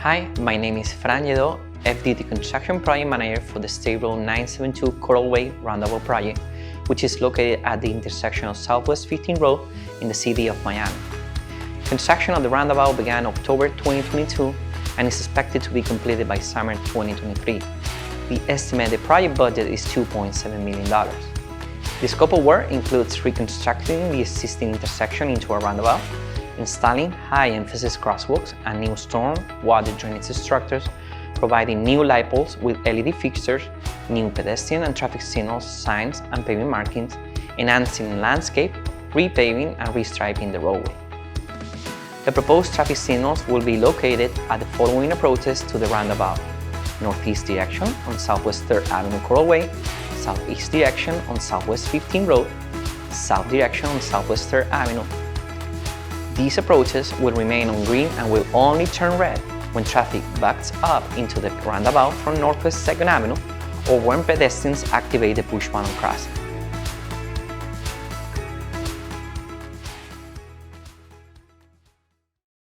Hi, my name is Fran Lledó, FDT Construction Project Manager for the State Road 972 Coral Way Roundabout project, which is located at the intersection of Southwest 15th Road in the city of Miami. Construction of the roundabout began October 2022 and is expected to be completed by summer 2023. The estimated project budget is $2.7 million. The scope of work includes reconstructing the existing intersection into a roundabout, installing high-emphasis crosswalks and new storm water drainage structures, providing new light poles with LED fixtures, new pedestrian and traffic signals, signs, and pavement markings, enhancing landscape, repaving, and restriping the roadway. The proposed traffic signals will be located at the following approaches to the roundabout: northeast direction on Southwest 3rd Avenue Coral Way, southeast direction on Southwest 15th Road, south direction on Southwest 3rd Avenue. These approaches will remain on green and will only turn red when traffic backs up into the roundabout from Northwest 2nd Avenue or when pedestrians activate the push button crossing.